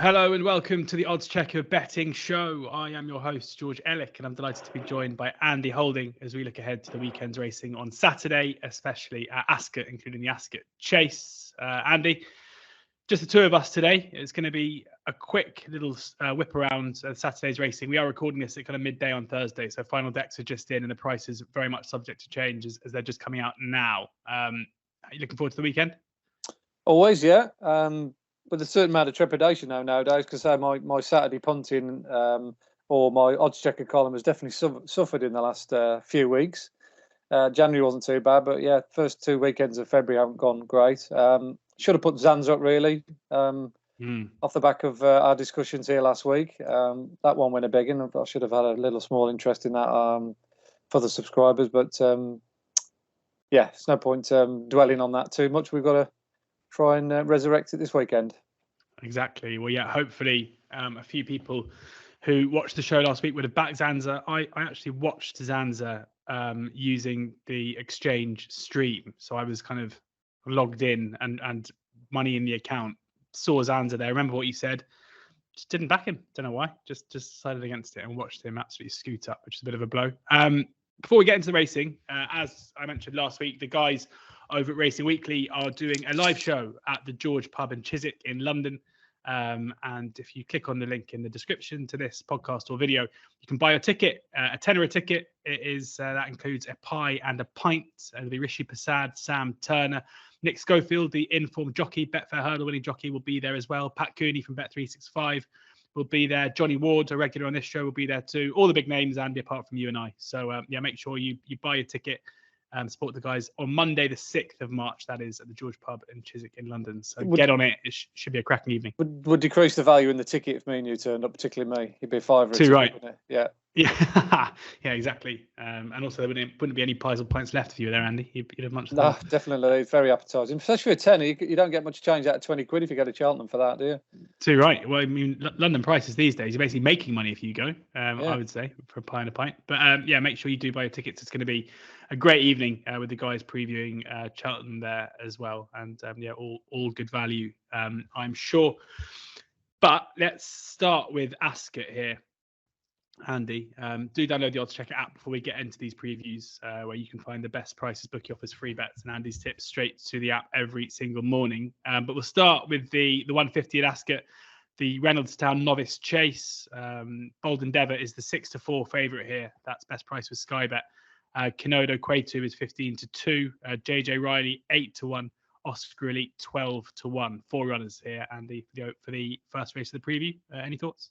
Hello and welcome to the oddschecker betting show. I am your host, George Elek, and I'm delighted to be joined by Andy Holding as we look ahead to the weekend's racing on Saturday, especially at Ascot, including the Ascot Chase. Andy, just the two of us today. It's going to be a quick little whip around Saturday's racing. We are recording this at kind of midday on Thursday, so final decks are just in and the prices very much subject to change as they're just coming out now. Are you looking forward to the weekend? Always, yeah. With a certain amount of trepidation nowadays, because my Saturday punting or my oddschecker column has definitely suffered in the last few weeks. January wasn't too bad, but yeah, first 2 weekends of February haven't gone great. Should have put Zanza up really off the back of our discussions here last week. That one went a begging. I should have had a little small interest in that for the subscribers, but yeah, it's no point dwelling on that too much. We've got to try and resurrect it this weekend. Exactly. Well, yeah, hopefully a few people who watched the show last week would have backed Zanza. I actually watched Zanza using the exchange stream. So I was kind of logged in and money in the account, saw Zanza there. Remember what you said? Just didn't back him. Don't know why. Just decided against it and watched him absolutely scoot up, which is a bit of a blow. Before we get into the racing, as I mentioned last week, the guys over at Racing Weekly are doing a live show at the George Pub in Chiswick in London. And if you click on the link in the description to this podcast or video, you can buy a ticket, a tenner a ticket. It is that includes a pie and a pint. It'll be Rishi Prasad, Sam Turner, Nick Schofield, the informed jockey, Betfair Hurdle winning jockey, will be there as well. Pat Cooney from Bet365 will be there. Johnny Ward, a regular on this show, will be there too. All the big names, Andy, apart from you and I. So yeah, make sure you buy a ticket. Support the guys on Monday, the 6th of March, that is, at the George Pub in Chiswick in London. So get on it. It should be a cracking evening. Would decrease the value in the ticket if me and you turned up, particularly me. It'd be a fiver. Too right. Wouldn't it? Yeah. Yeah, yeah, exactly. And also, there wouldn't be any pies or pints left if you were there, Andy. You'd have much. No, definitely. It's very appetising, especially for a tenner. You don't get much change out of 20 quid if you go to Cheltenham for that, do you? Too right. Well, I mean, London prices these days, you're basically making money if you go, I would say, for a pie and a pint. But yeah, make sure you do buy your tickets. It's going to be a great evening with the guys previewing Cheltenham there as well. And yeah, all good value, I'm sure. But let's start with Ascot here. Andy, do download the oddschecker app before we get into these previews, where you can find the best prices, bookie offers, free bets, and Andy's tips straight to the app every single morning. But we'll start with the 150 at Ascot, the Reynolds Novice Chase. Bold Endeavour is the 6-4 favourite here. That's best price with Sky Bet. Kenodo Quatu is 15-2. JJ Riley 8-1. Oscar Elite 12-1. 4 runners here, Andy, for the first race of the preview. Any thoughts?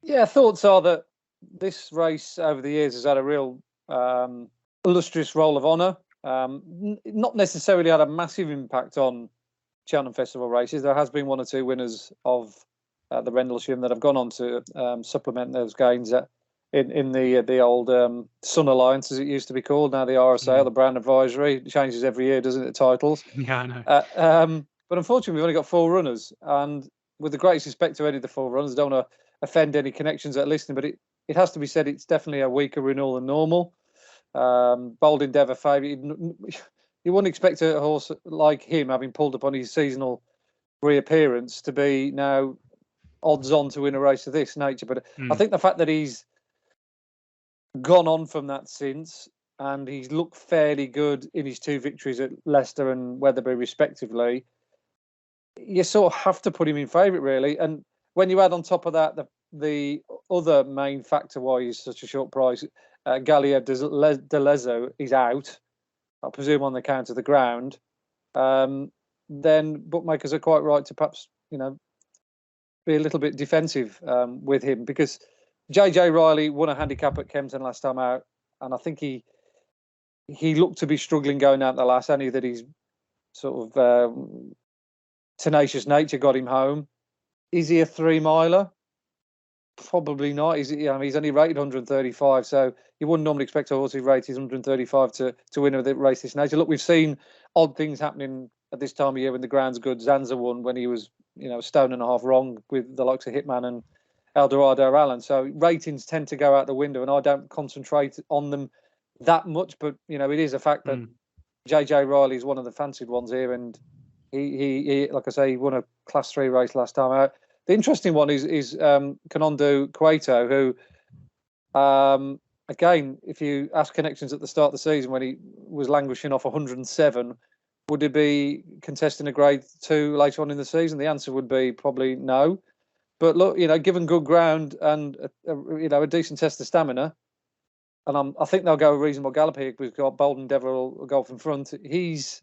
Yeah, thoughts are that this race over the years has had a real illustrious roll of honour. Not necessarily had a massive impact on Cheltenham Festival races. There has been 1 or 2 winners of the Rendlesham that have gone on to supplement those gains in the old Sun Alliance, as it used to be called, now the RSA, the Brown Advisory. It changes every year, doesn't it, the titles? Yeah, I know. But unfortunately, we've only got 4 runners. And with the greatest respect to any of the 4 runners, I don't want to offend any connections that are listening, but it has to be said it's definitely a weaker renewal than normal. Bold Endeavour favourite. You wouldn't expect a horse like him, having pulled up on his seasonal reappearance, to be now odds on to win a race of this nature. But I think the fact that he's gone on from that since, and he's looked fairly good in his 2 victories at Leicester and Wetherby respectively, you sort of have to put him in favourite, really. And when you add on top of that the other main factor why he's such a short price, Gallia de Lezo is out, I presume on the count of the ground, then bookmakers are quite right to perhaps, be a little bit defensive with him, because JJ Riley won a handicap at Kempton last time out, and I think he looked to be struggling going out the last, only that he's sort of tenacious nature got him home. Is he a 3-miler? Probably not. He's only rated 135, so you wouldn't normally expect a horse who rated 135 to win a race this nature. Look, we've seen odd things happening at this time of year when the ground's good. Zanza won when he was, a stone and a half wrong with the likes of Hitman and Eldorado Allen. So ratings tend to go out the window, and I don't concentrate on them that much. But it is a fact that JJ Riley is one of the fancied ones here, and he like I say, he won a Class 3 race last time out. The interesting one is Kanondo Cueto, who, again, if you ask connections at the start of the season when he was languishing off 107, would he be contesting a Grade 2 later on in the season? The answer would be probably no. But look, given good ground and a decent test of stamina, and I think they'll go a reasonable gallop here. We've got Bold Endeavour will go off in front. He's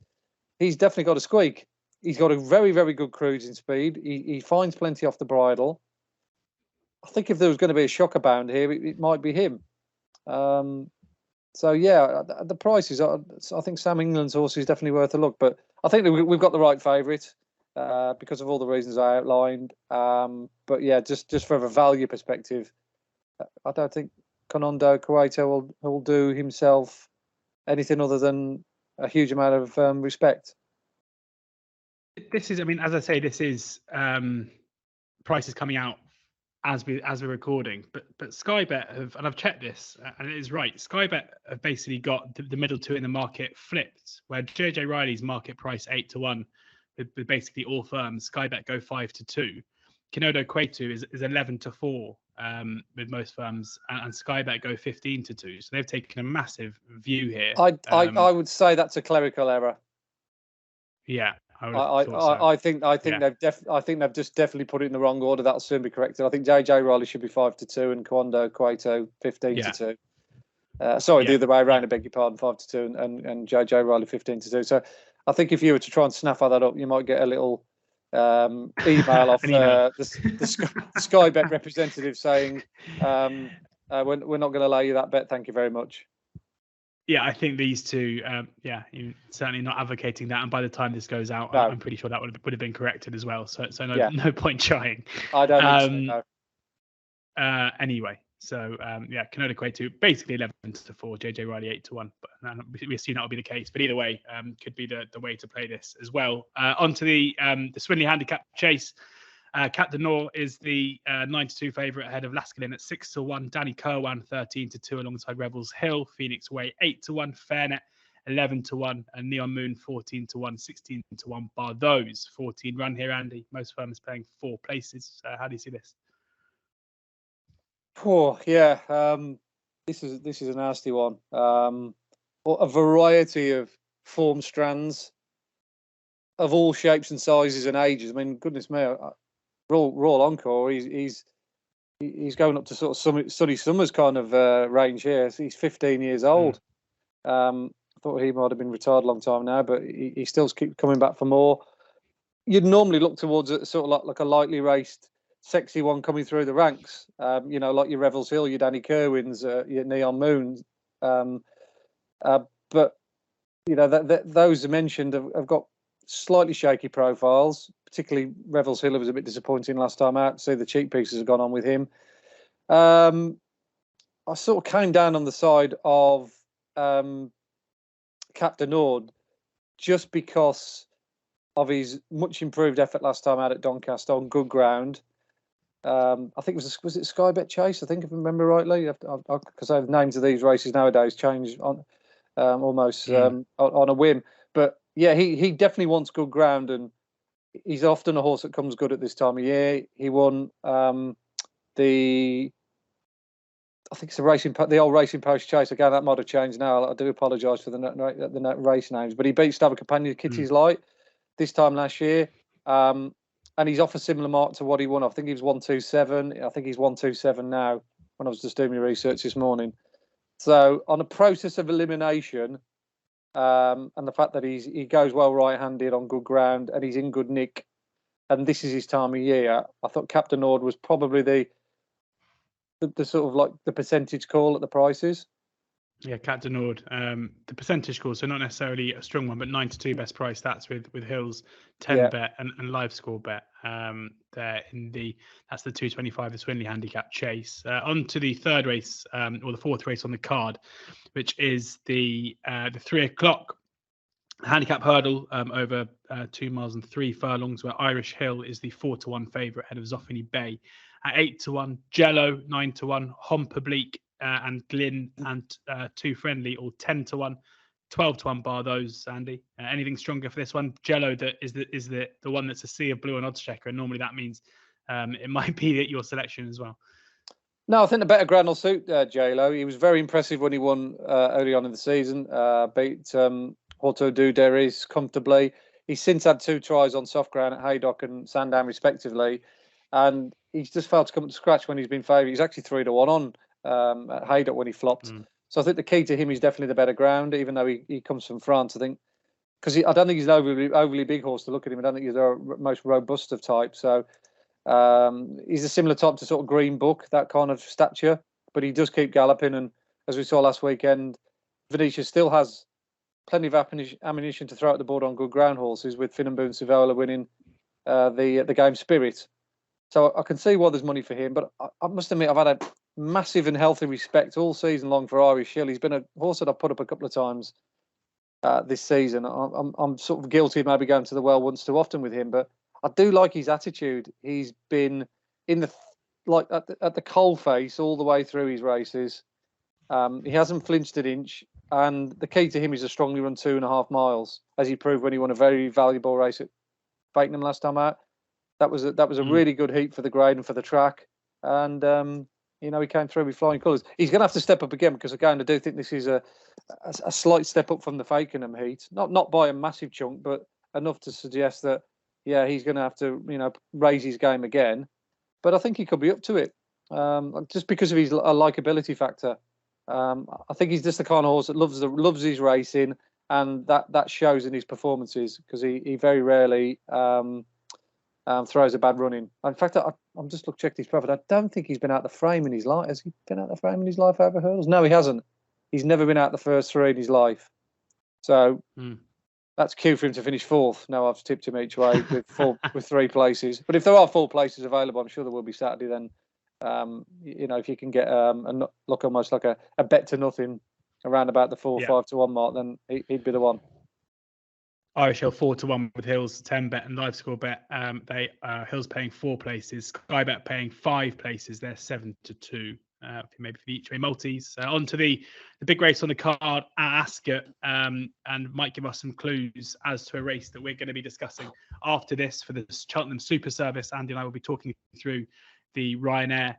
definitely got a squeak. He's got a very, very good cruising speed. He finds plenty off the bridle. I think if there was going to be a shocker bound here, it might be him. So yeah, the prices are. I think Sam England's horse is definitely worth a look. But I think we've got the right favourite because of all the reasons I outlined. But yeah, just from a value perspective, I don't think Kanondo Cueto will do himself anything other than a huge amount of respect. This is, I mean, as I say, this is prices coming out as we're recording, but Sky Bet have, and I've checked this, and it is right. Sky Bet have basically got the middle two in the market flipped, where JJ Riley's market price 8-1 with basically all firms. Sky Bet go 5-2. Kanondo Cueto is 11-4 with most firms, and Sky Bet go 15-2. So they've taken a massive view here. I would say that's a clerical error. Yeah. I think they've just definitely put it in the wrong order. That'll soon be corrected. I think JJ Riley should be 5-2 and Kanondo Cueto 15-2. The other way around. I beg your pardon, 5-2 and JJ Riley 15-2. So I think if you were to try and snap that up, you might get a little email off the Sky Bet representative saying we're not going to allow you that bet. Thank you very much. Yeah, I think these two, you're certainly not advocating that. And by the time this goes out, no. I'm pretty sure that would have been corrected as well. So no point trying. I don't think so, no. Anyway, so Kanondo Cueto basically 11-4, JJ Riley 8-1. But we assume that will be the case. But either way, could be the way to play this as well. Onto the Swindle Handicap Chase. Cap de Nord is the 9-2 favourite ahead of Laskelin at 6-1. Danny Kerwan 13-2 alongside Rebels Hill. Phoenix Way 8-1. Fairnet 11-1. And Neon Moon 14-1. 16-1. Bar those 14 run here, Andy. Most firms playing 4 places. How do you see this? Oh yeah, this is a nasty one. A variety of form strands of all shapes and sizes and ages. I mean, goodness me. Royal Encore, he's going up to sort of Sunny Summers kind of range here. So he's 15 years old. I thought he might have been retired a long time now, but he still keeps coming back for more. You'd normally look towards it sort of like a lightly raced, sexy one coming through the ranks. Like your Revels Hill, your Danny Kerwins, your Neon Moons. But those mentioned have got slightly shaky profiles. Particularly Revels Hill was a bit disappointing last time out. See the cheap pieces have gone on with him. I sort of came down on the side of Cap de Nord just because of his much improved effort last time out at Doncaster on good ground. I think it was it Sky Bet Chase? I think if I remember rightly, because the names of these races nowadays change on almost on a whim. But yeah, he definitely wants good ground, and he's often a horse that comes good at this time of year. He won I think it's the old Racing Post Chase. Again, that might have changed now. I do apologise for the race names, but he beat Stava Companion Kitty's Light this time last year, and he's off a similar mark to what he won. I think he was 127. I think he's 127 now. When I was just doing my research this morning, so on a process of elimination. And the fact that he goes well right-handed on good ground and he's in good nick, and this is his time of year. I thought Cap de Nord was probably the sort of like the percentage call at the prices. Yeah, Cap de Nord, the percentage call, so not necessarily a strong one, but 9-2 best price. That's with Hills 10 bet and live score bet. There that's the 225 the Swindle Handicap Chase. On to the third race, or the fourth race on the card, which is the 3 o'clock Handicap Hurdle over 2 miles and 3 furlongs, where Irish Hill is the 4-1 favourite ahead of Zoffany Bay at 8-1. Jello 9-1. Hom Publique and Glyn and Too Friendly all 10-1. 12-1 bar those, Andy. Anything stronger for this one? Jello that is the one that's a sea of blue on oddschecker, and normally that means it might be that your selection as well. No, I think the better ground will suit J-Lo. He was very impressive when he won early on in the season. Beat Horto Du Deris comfortably. He's since had 2 tries on soft ground at Haydock and Sandown, respectively. And he's just failed to come up to scratch when he's been favoured. He's actually 3-1 on at Haydock when he flopped. So I think the key to him is definitely the better ground, even though he comes from France. I think because I don't think he's an overly big horse to look at him. I don't think he's the most robust of type. So he's a similar type to sort of Green Book, that kind of stature, but he does keep galloping. And as we saw last weekend, Venetia still has plenty of ammunition to throw at the board on good ground horses, with Finnenboom Savola winning the game Spirit. So I can see why there's money for him, but I must admit I've had a massive and healthy respect all season long for Irish Hill. He's been a horse that I've put up a couple of times this season. I'm sort of guilty of maybe going to the well once too often with him, but I do like his attitude. He's been in the at the coal face all the way through his races. He hasn't flinched an inch, and the key to him is a strongly run 2.5 miles, as he proved when he won a very valuable race at Fakenham last time out. That was a really good heat for the grade and for the track, and he came through with flying colours. He's going to have to step up again, because again I do think this is a slight step up from the Fakenham heat, not by a massive chunk, but enough to suggest that he's going to have to raise his game again. But I think he could be up to it, just because of his likability factor. I think he's just the kind of horse that loves his racing, and that shows in his performances, because he very rarely throws a bad run in. In fact, I'm just checked his profit. I don't think he's been out the frame in his life. Has he been out the frame in his life over hurdles? No, he hasn't. He's never been out the first 3 in his life. So that's cue for him to finish 4th. Now I've tipped him each way with 3 places. But if there are 4 places available, I'm sure there will be Saturday then. If you can get look almost like a bet to nothing around about the 4-5-1 mark, then he'd be the one. Irish Hill 4-1 with Hills 10 bet and live score bet. Hills paying 4 places, Sky Bet paying 5 places. They're 7-2. Maybe for the each way multis. On to the big race on the card at Ascot, and might give us some clues as to a race that we're going to be discussing after this for the Cheltenham Super Service. Andy and I will be talking through the Ryanair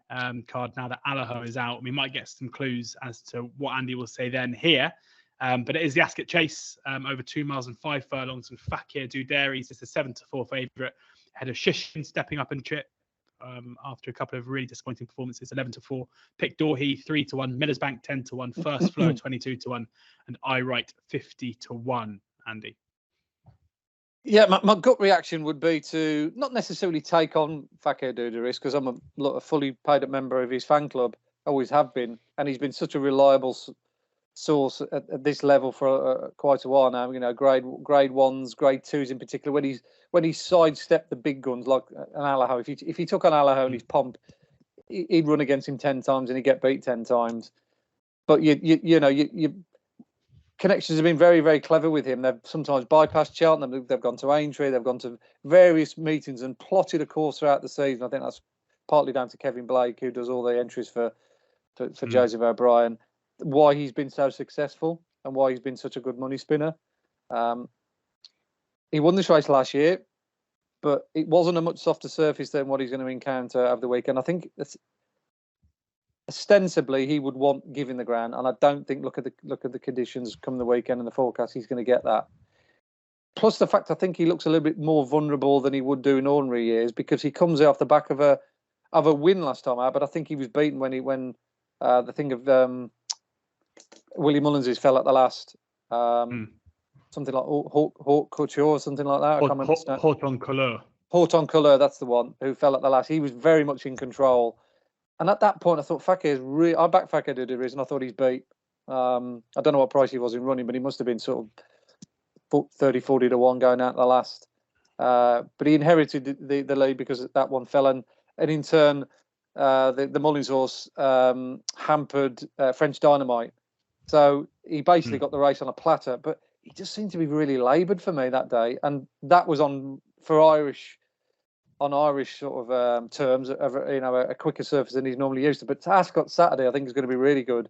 card now that Allaho is out. We might get some clues as to what Andy will say then here. But it is the Ascot Chase, over 2 miles and 5 furlongs, and Fakir Du Deris is the 7-4 favourite, ahead of Shishkin stepping up and trip after a couple of really disappointing performances. 11-4, Pick Dorhey 3-1, Miller's Bank 10-1, First Flow 22-1, and I Write 50-1. Andy. Yeah, my gut reaction would be to not necessarily take on Fakir Du Deris, because I'm a fully paid up member of his fan club, always have been, and he's been such a reliable source at this level for quite a while now. Grade 1s, grade 2s in particular. When he sidestepped the big guns like an Allaho, if he took on Allaho and his pomp, he'd run against him 10 times and he'd get beat 10 times. But you connections have been very, very clever with him. They've sometimes bypassed Cheltenham. They've gone to Aintree. They've gone to various meetings and plotted a course throughout the season. I think that's partly down to Kevin Blake, who does all the entries for Joseph O'Brien. Why he's been so successful and why he's been such a good money spinner. He won this race last year, but it wasn't a much softer surface than what he's going to encounter over the weekend. I think ostensibly he would want giving the ground, and I don't think look at the conditions come the weekend and the forecast, he's going to get that. Plus the fact I think he looks a little bit more vulnerable than he would do in ordinary years, because he comes off the back of a win last time out, but I think he was beaten when the thing of Willie Mullins fell at the last. Something like Haute Couture or something like that. Haute Couleur, that's the one who fell at the last. He was very much in control. And at that point, I thought Fakir's I backed Fakir Du Deris, and I thought he's beat. I don't know what price he was in running, but he must have been sort of 30-40-1 going out at the last. But he inherited the lead because that one fell. And in turn, the Mullins horse hampered French Dynamite. So he basically got the race on a platter, but he just seemed to be really laboured for me that day. And that was on Irish sort of terms, a quicker surface than he's normally used to. But Ascot Saturday, I think, is going to be really good.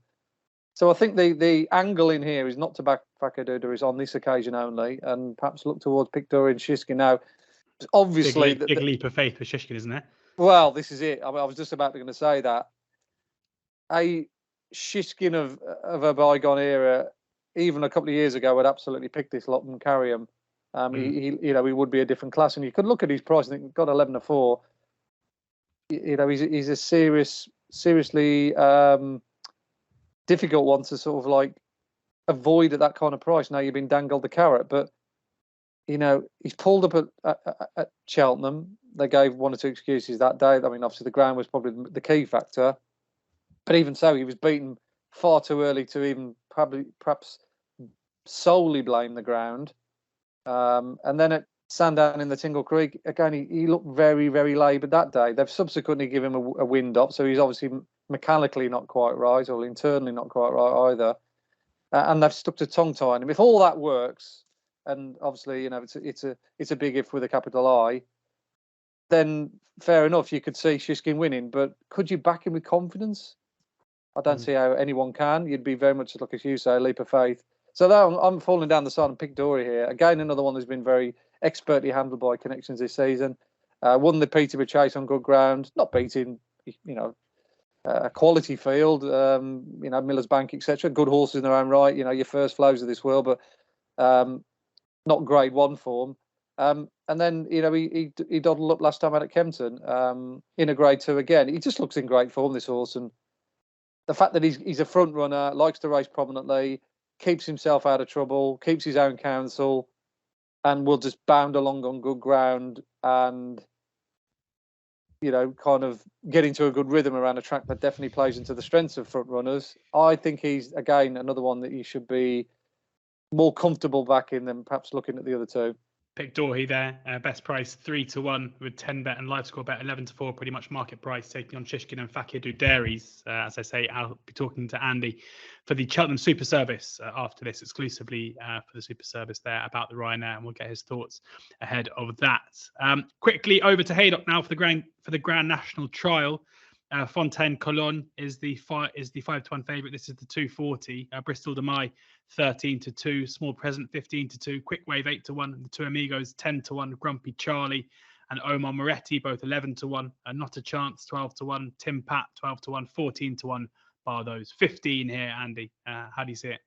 So I think the angle in here is not to back Fakir Du Deris on this occasion only, and perhaps look towards Pick Dorhey and Shishkin. Now, obviously... Big leap of faith for Shishkin, isn't it? Well, this is it. I was just about to say that. A Shishkin of a bygone era, even a couple of years ago, would absolutely pick this lot and carry him. He would be a different class. And you could look at his price. I think got 11-4. He's a seriously difficult one to sort of like avoid at that kind of price. Now you've been dangled the carrot, but he's pulled up at Cheltenham. They gave one or two excuses that day. I mean, obviously the ground was probably the key factor, but even so, he was beaten far too early to even perhaps solely blame the ground. And then at Sandown in the Tingle Creek, again, he looked very, very laboured that day. They've subsequently given him a wind up, so he's obviously mechanically not quite right, or internally not quite right either. And they've stuck to tongue tying him. If all that works, and obviously it's a big if with a capital I, then fair enough, you could see Shishkin winning. But could you back him with confidence? I don't see how anyone can. You'd be very much like, as you say, a leap of faith. So I'm falling down the side and pick Dory here. Again, another one who's been very expertly handled by connections this season. Won the Peterborough Chase on good ground, not beating, a quality field, Miller's Bank, etc. Good horses in their own right, your first flows of this world, but not grade one form. And then, he doddled up last time out at Kempton in a grade two again. He just looks in great form, this horse. And the fact that he's a front runner, likes to race prominently, keeps himself out of trouble, keeps his own counsel, and will just bound along on good ground and, kind of get into a good rhythm around a track that definitely plays into the strengths of front runners. I think he's, again, another one that you should be more comfortable backing than perhaps looking at the other two. Pick Dory there, best price 3-1 with 10 bet and live score bet 11-4, pretty much market price, taking on Shishkin and Fakir Dairies. As I say, I'll be talking to Andy for the Cheltenham Super Service after this, exclusively for the Super Service there about the Ryanair, and we'll get his thoughts ahead of that. Quickly over to Haydock now for the Grand National Trial. Fontaine Cologne is the 5-1 favourite. This is the 240. Bristol de Mai 13-2. Small Present 15-2. Quick Wave 8-1. The Two Amigos 10-1. Grumpy Charlie and Omar Moretti both 11-1. Not a Chance 12-1. Tim Pat 12-1. 14-1. Bar those 15 here. Andy, how do you see it?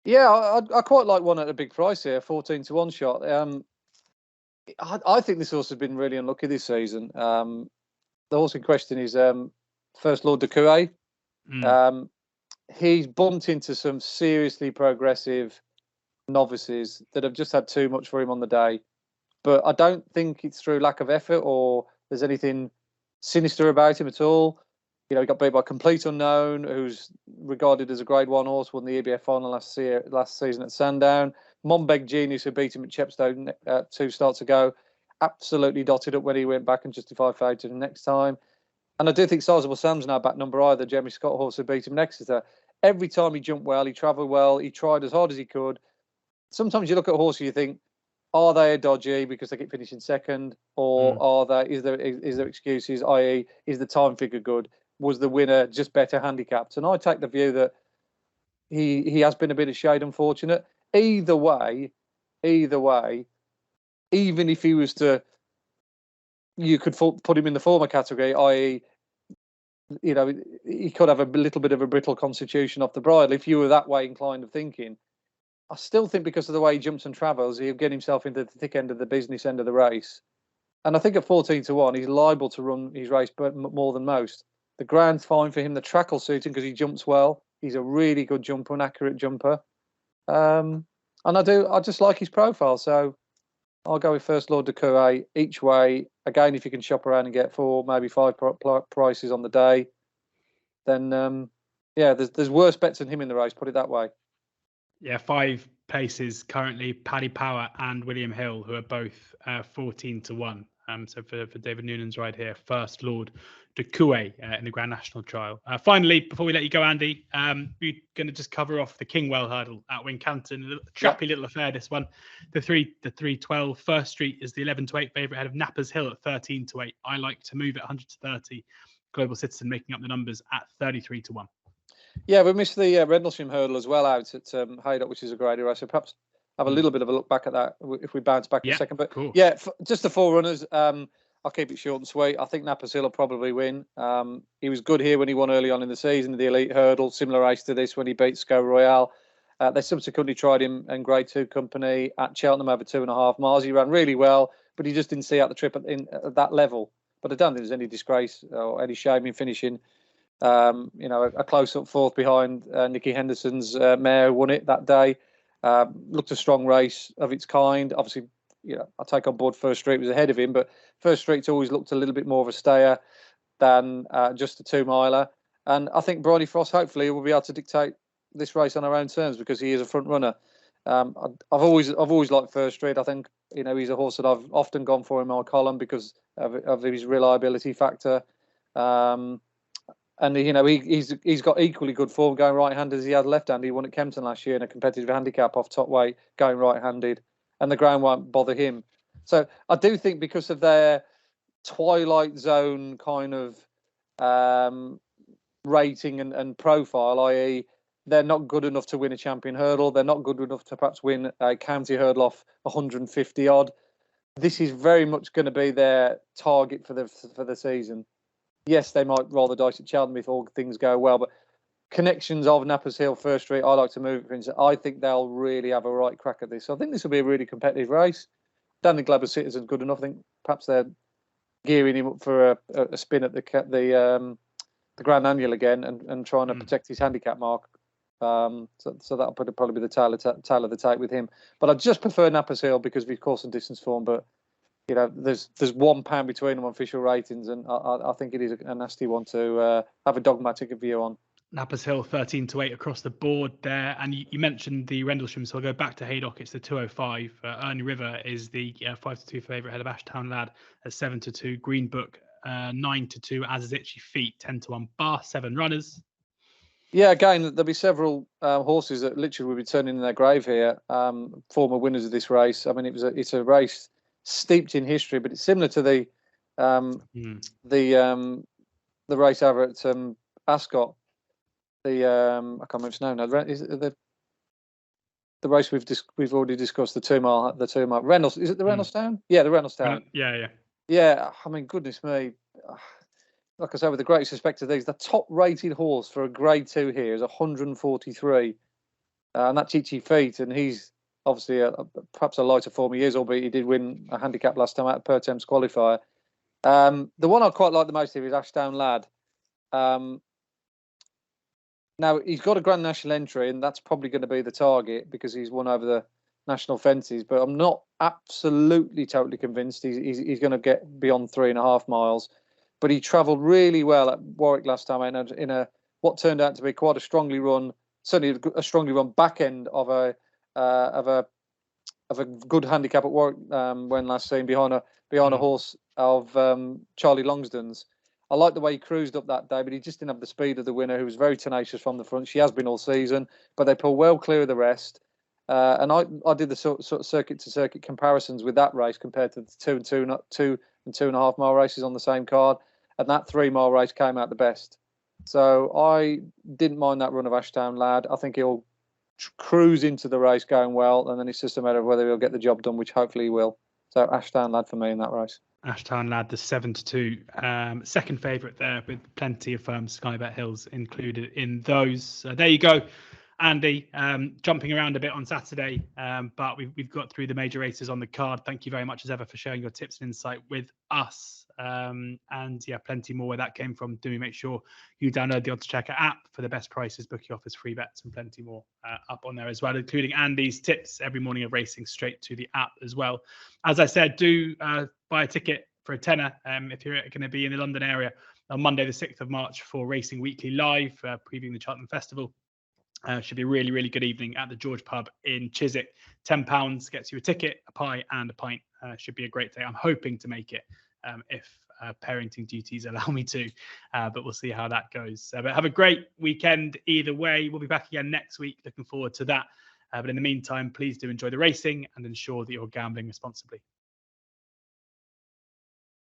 Yeah, I quite like one at a big price here. 14-1 shot. I think this horse has been really unlucky this season. The horse in question is First Lord de Coué. He's bumped into some seriously progressive novices that have just had too much for him on the day. But I don't think it's through lack of effort or there's anything sinister about him at all. He got beat by Complete Unknown, who's regarded as a Grade 1 horse, won the EBF final last season at Sandown. Monbeg Genius, who beat him at Chepstow 2 starts ago, absolutely dotted up when he went back and justified favourite the next time. And I do think Sizable Sam's now back number either. Jeremy Scott horse who beat him in Exeter. Every time he jumped well, he travelled well, he tried as hard as he could. Sometimes you look at horses, you think, are they a dodgy because they keep finishing second, or is there excuses? I.e., is the time figure good? Was the winner just better handicapped? And I take the view that he has been a bit of shade unfortunate. Either way, even if he was to, you could put him in the former category, i.e., he could have a little bit of a brittle constitution off the bridle. If you were that way inclined of thinking, I still think because of the way he jumps and travels, he'll get himself into the thick end of the business end of the race. And I think at 14-1, he's liable to run his race more than most. The ground's fine for him. The track will suit him because he jumps well. He's a really good jumper, an accurate jumper. And I just like his profile. So I'll go with First Lord de Coué each way. Again, if you can shop around and get 4, maybe 5 prices on the day, then there's worse bets than him in the race. Put it that way. Yeah, 5 places currently. Paddy Power and William Hill, who are both 14-1. So for David Noonan's ride here, First Lord de Coué in the Grand National Trial. Finally, before we let you go, Andy, we're going to just cover off the Kingwell Hurdle at Wincanton. A trappy little affair, this one. The 3-12. First Street is the 11-8 favourite ahead of Napper's Hill at 13-8. I like to move at 100-30. Global Citizen making up the numbers at 33-1. Yeah, we missed the Rendlesham Hurdle as well out at Haydock, which is a great race. So perhaps have a little bit of a look back at that if we bounce back in a second. But cool. yeah, just the 4 runners. I'll keep it short and sweet. I think Nappers Hill will probably win. He was good here when he won early on in the season, the Elite Hurdle, similar race to this when he beat Sco Royale. They subsequently tried him in Grade 2 company at Cheltenham over 2.5 miles. He ran really well, but he just didn't see out the trip at that level. But I don't think there's any disgrace or any shame in finishing. A close-up fourth behind Nicky Henderson's mare who won it that day. Looked a strong race of its kind. Obviously, I take on board First Street was ahead of him, but First Street's always looked a little bit more of a stayer than just a 2-miler. And I think Bryony Frost, hopefully, will be able to dictate this race on her own terms because he is a front runner. I've always liked First Street. I think he's a horse that I've often gone for in my column because of his reliability factor. And he's got equally good form going right-handed as he had left-handed. He won at Kempton last year in a competitive handicap off top weight going right-handed, and the ground won't bother him. So I do think because of their twilight zone kind of rating and profile, i.e. they're not good enough to win a champion hurdle. They're not good enough to perhaps win a county hurdle off 150 odd. This is very much going to be their target for the season. Yes, they might roll the dice at Cheltenham if all things go well, but connections of Nappers Hill, First Street, I like to move it. For instance, I think they'll really have a right crack at this. So I think this will be a really competitive race. Don't think Gladbach Citizen's good enough. I think perhaps they're gearing him up for a spin at the Grand Annual again and trying to protect his handicap mark. So that'll probably be the tail of the tape with him. But I just prefer Nappers Hill because of his course and distance form. But there's £1 between them on official ratings, and I think it is a nasty one to have a dogmatic view on. Nappers Hill 13-8 across the board there, and you mentioned the Rendlesham, so I'll go back to Haydock. It's the 205. Ernie River is the 5-2 favourite ahead of Ashtown Lad at 7-2. Green Book 9-2. As is Itchy Feet 10-1. Bar 7 runners. Yeah, again, there'll be several horses that literally will be turning in their grave here. Former winners of this race. I mean, it's a race steeped in history, but it's similar to the race over at Ascot. I can't remember its name now. Is it the race we've already discussed? The 2 mile. Reynolds. Is it the Reynolds Town? Yeah, the Reynolds Town. Yeah. I mean, goodness me. Like I say, with the greatest respect to these, the top-rated horse for a Grade 2 here is 143, and that's Itchy Feet, and he's obviously perhaps a lighter form he is, albeit he did win a handicap last time out of Per Temps qualifier. The one I quite like the most here is Ashtown Lad. Now, he's got a Grand National entry, and that's probably going to be the target because he's won over the national fences, but I'm not absolutely totally convinced he's going to get beyond 3.5 miles. But he travelled really well at Warwick last time in what turned out to be quite a strongly run, certainly a strongly run back end of a good handicap at Warwick when last seen behind a horse of Charlie Longsdon's. I like the way he cruised up that day, but he just didn't have the speed of the winner, who was very tenacious from the front. She has been all season, but they pull well clear of the rest. And I did the sort of circuit to circuit comparisons with that race compared to the 2 and 2.5 mile races on the same card, and that 3 mile race came out the best. So I didn't mind that run of Ashtown Lad. I think he'll cruise into the race going well, and then it's just a matter of whether he'll get the job done, which hopefully he will. So Ashtown Lad for me in that race. Ashtown Lad, the 7-2, second favourite there, with plenty of Sky Bet Hills included in those. There you go, Andy. Jumping around a bit on Saturday, but we've got through the major races on the card. Thank you very much as ever for sharing your tips and insight with us. And yeah, plenty more where that came from. Do make sure you download the oddschecker app for the best prices, bookie offers, free bets, and plenty more up on there as well, including Andy's tips every morning of racing straight to the app as well. As I said, do buy a ticket for a tenner if you're going to be in the London area on Monday the 6th of March for Racing Weekly Live, previewing the Cheltenham Festival. Should be a really, really good evening at the George Pub in Chiswick. £10 gets you a ticket, a pie and a pint. Should be a great day. I'm hoping to make it if parenting duties allow me to, but we'll see how that goes. But have a great weekend either way. We'll be back again next week. Looking forward to that. But in the meantime, please do enjoy the racing and ensure that you're gambling responsibly.